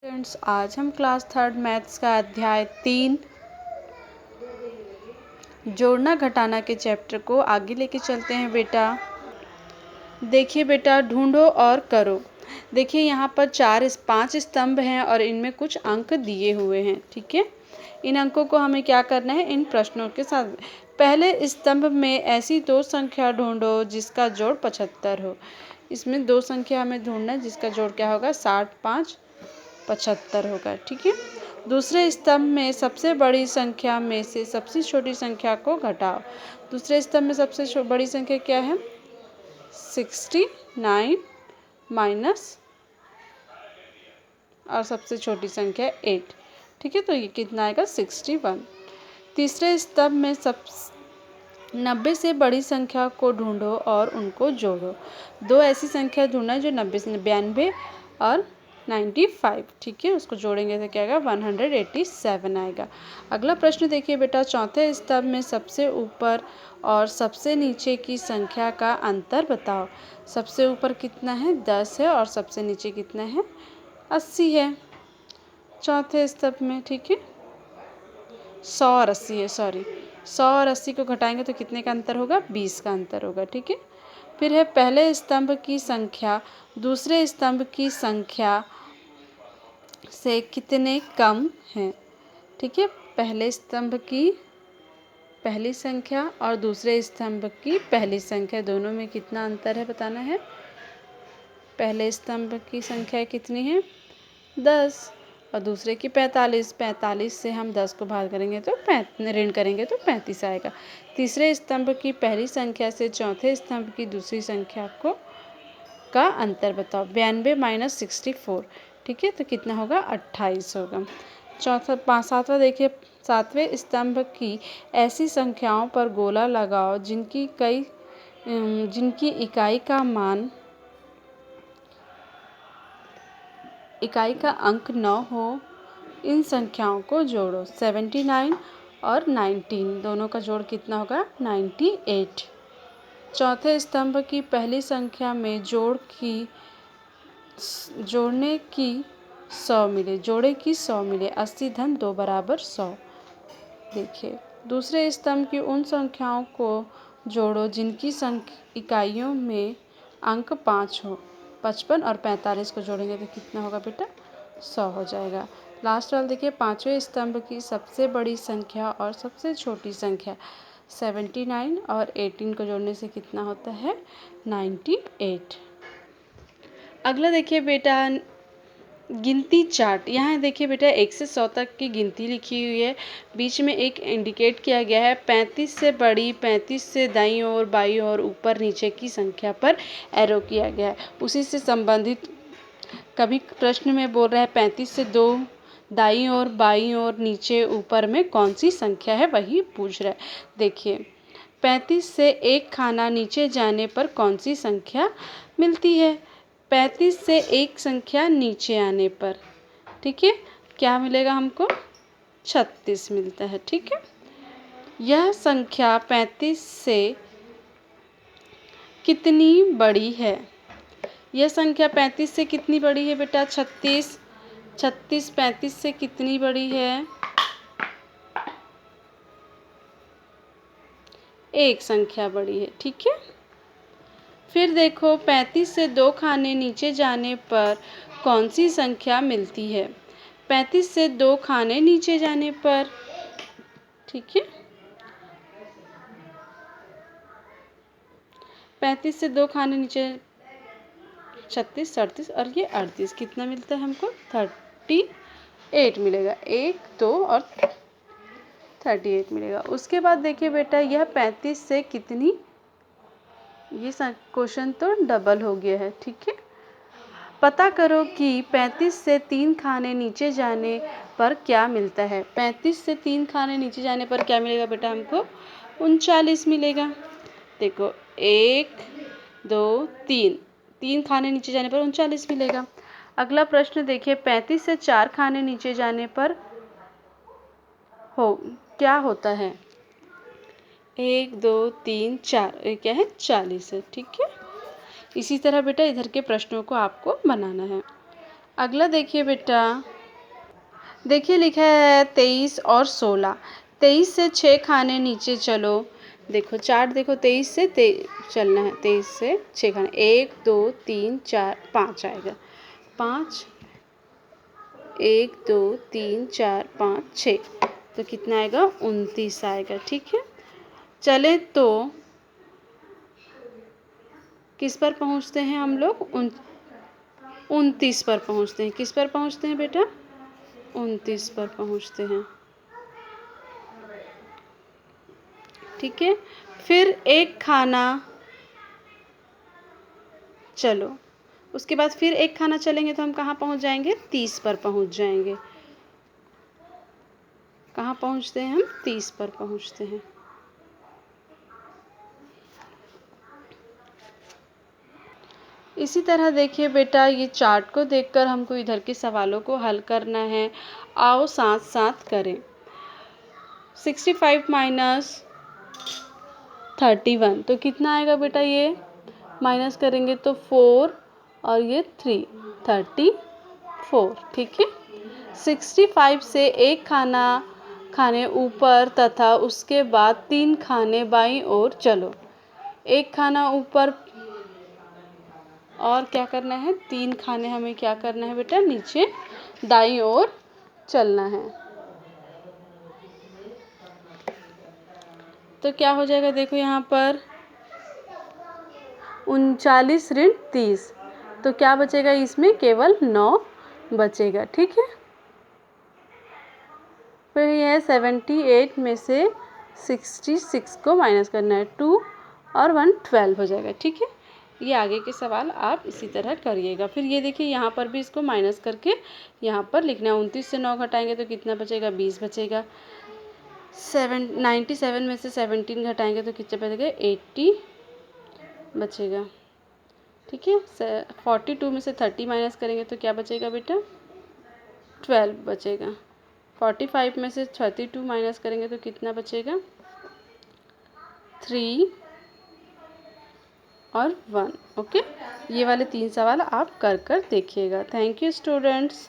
Friends, आज हम class third maths का अध्याय 3 जोड़ना घटाना के चैप्टर को आगे लेके चलते हैं। बेटा देखिए, बेटा ढूंढो और करो। देखिए यहाँ पर 5 स्तंभ हैं और इनमें कुछ अंक दिए हुए हैं। ठीक है, इन अंकों को हमें क्या करना है, इन प्रश्नों के साथ। पहले स्तंभ में ऐसी दो संख्या ढूंढो जिसका जोड़ 75 हो। इसमें दो संख्या हमें ढूंढना है जिसका जोड़ क्या होगा, 60 5 75 होगा। ठीक है, दूसरे स्तंभ में सबसे बड़ी संख्या में से सबसे छोटी संख्या को घटाओ। दूसरे स्तंभ में सबसे बड़ी संख्या क्या है, 69 माइनस और सबसे छोटी संख्या 8। ठीक है, तो ये कितना आएगा, 61। तीसरे स्तंभ में 90 से बड़ी संख्या को ढूंढो और उनको जोड़ो। दो ऐसी संख्या ढूंढना है जो 90 से 92 और 95। ठीक है, उसको जोड़ेंगे तो क्या आएगा, 187 आएगा। अगला प्रश्न देखिए बेटा, चौथे स्तंभ में सबसे ऊपर और सबसे नीचे की संख्या का अंतर बताओ। सबसे ऊपर कितना है, 10 है, और सबसे नीचे कितना है, 80 है चौथे स्तंभ में। ठीक है, 100 और 80 है, 100 और 80 को घटाएंगे तो कितने का अंतर होगा, 20 का अंतर होगा। ठीक है, फिर है पहले स्तंभ की संख्या दूसरे स्तंभ की संख्या से कितने कम है। ठीक है, पहले स्तंभ की पहली संख्या और दूसरे स्तंभ की पहली संख्या, दोनों में कितना अंतर है बताना है। पहले स्तंभ की संख्या कितनी है, 10, और दूसरे की 45। 45 से हम 10 को भाग करेंगे तो ऋण करेंगे तो 35 आएगा। तीसरे स्तंभ की पहली संख्या से चौथे स्तंभ की दूसरी संख्या का अंतर बताओ। 92 माइनस 64। ठीक है, तो कितना होगा, 28 होगा। सातवां देखिए, सातवें स्तंभ की ऐसी संख्याओं पर गोला लगाओ जिनकी इकाई का अंक 9 हो। इन संख्याओं को जोड़ो। 79 और 19 दोनों का जोड़ कितना होगा, 98। चौथे स्तंभ की पहली संख्या में जोड़े की 100 मिले। 80 धन 2 बराबर 100। देखिए, दूसरे स्तंभ की उन संख्याओं को जोड़ो जिनकी इकाइयों में अंक 5 हो। 55 और 45 को जोड़ेंगे तो कितना होगा बेटा, 100 हो जाएगा। लास्ट वाला देखिए, पांचवें स्तंभ की सबसे बड़ी संख्या और सबसे छोटी संख्या 79 और 18 को जोड़ने से कितना होता है, 98। अगला देखिए बेटा, गिनती चार्ट। यहाँ देखिए बेटा, 1 से 100 तक की गिनती लिखी हुई है। बीच में एक इंडिकेट किया गया है 35 से बड़ी, 35 से दाईं ओर, बाईं ओर, ऊपर नीचे की संख्या पर एरो किया गया है। उसी से संबंधित कभी प्रश्न में बोल रहा है 35 से 2 दाईं ओर, बाईं ओर, नीचे, ऊपर में कौन सी संख्या है, वही पूछ रहा है। देखिए, 35 से एक खाना नीचे जाने पर कौन सी संख्या मिलती है। 35 से एक संख्या नीचे आने पर, ठीक है, क्या मिलेगा हमको, 36 मिलता है। ठीक है, यह संख्या 35 से कितनी बड़ी है। यह संख्या 35 से कितनी बड़ी है बेटा, 36। 35 से कितनी बड़ी है, एक संख्या बड़ी है। ठीक है, फिर देखो 35 से 2 खाने नीचे जाने पर कौन सी संख्या मिलती है। 35 से 2 खाने नीचे जाने पर, ठीक है, 35 से 2 खाने नीचे 36, 37 और ये 38, कितना मिलता है हमको, 38 मिलेगा। 1 2 और 38 मिलेगा। उसके बाद देखिए बेटा, यह 35 से कितनी, ये क्वेश्चन तो डबल हो गया है। ठीक है, पता करो कि 35 से 3 खाने नीचे जाने पर क्या मिलता है। 35 से 3 खाने नीचे जाने पर क्या मिलेगा बेटा हमको, 39 मिलेगा। देखो, 1 2 3 खाने नीचे जाने पर 39 मिलेगा। अगला प्रश्न देखिए, 35 से 4 खाने नीचे जाने पर क्या होता है। 1 2 3 4, ये क्या है, 40 है। ठीक है, इसी तरह बेटा इधर के प्रश्नों को आपको बनाना है। अगला देखिए बेटा, देखिए लिखा है 23 और 16। 23 से 6 खाने नीचे चलो। देखो चार्ट देखो, 23 से चलना है, 23 से 6 खाने, 1 2 3 4 5 आएगा। 5, 1 2 3 4 5 6, तो कितना आएगा? 29 आएगा। ठीक है, चले तो किस पर पहुंचते हैं हम लोग? 29 पर पहुंचते हैं। किस पर पहुंचते हैं बेटा? 29 पर पहुंचते हैं। ठीक है, फिर एक खाना चलो, उसके बाद फिर एक खाना चलेंगे तो हम कहाँ पहुंच जाएंगे? 30 पर पहुंच जाएंगे। कहाँ पहुंचते हैं हम? 30 पर पहुंचते हैं। इसी तरह देखिए बेटा, ये चार्ट को देखकर हमको इधर के सवालों को हल करना है। आओ साथ साथ करें। 65 माइनस 31, तो कितना आएगा बेटा? ये माइनस करेंगे तो 4 और ये 3, 34। ठीक है, 65 से एक खाने ऊपर तथा उसके बाद 3 खाने बाईं ओर चलो। एक खाना ऊपर और क्या करना है? 3 खाने हमें क्या करना है बेटा? नीचे दाईं ओर चलना है। तो क्या हो जाएगा? देखो यहाँ पर 39 ऋण 30, तो क्या बचेगा इसमें? केवल 9 बचेगा। ठीक है, फिर यह 78 में से 66 को माइनस करना है, 2 और 1 12 हो जाएगा। ठीक है, ये आगे के सवाल आप इसी तरह करिएगा। फिर ये देखिए यहाँ पर भी इसको माइनस करके यहाँ पर लिखना है। 29 से 9 घटाएंगे तो कितना बचेगा? 20 बचेगा। 97 में से 17 घटाएंगे तो कितना बचेगा? 80 बचेगा। ठीक है, 42 में से 30 माइनस करेंगे तो क्या बचेगा बेटा? 12 बचेगा। 45 में से 32 माइनस करेंगे तो कितना बचेगा? 3 और 1। ओके, ये वाले 3 सवाल आप कर देखिएगा। Thank you students.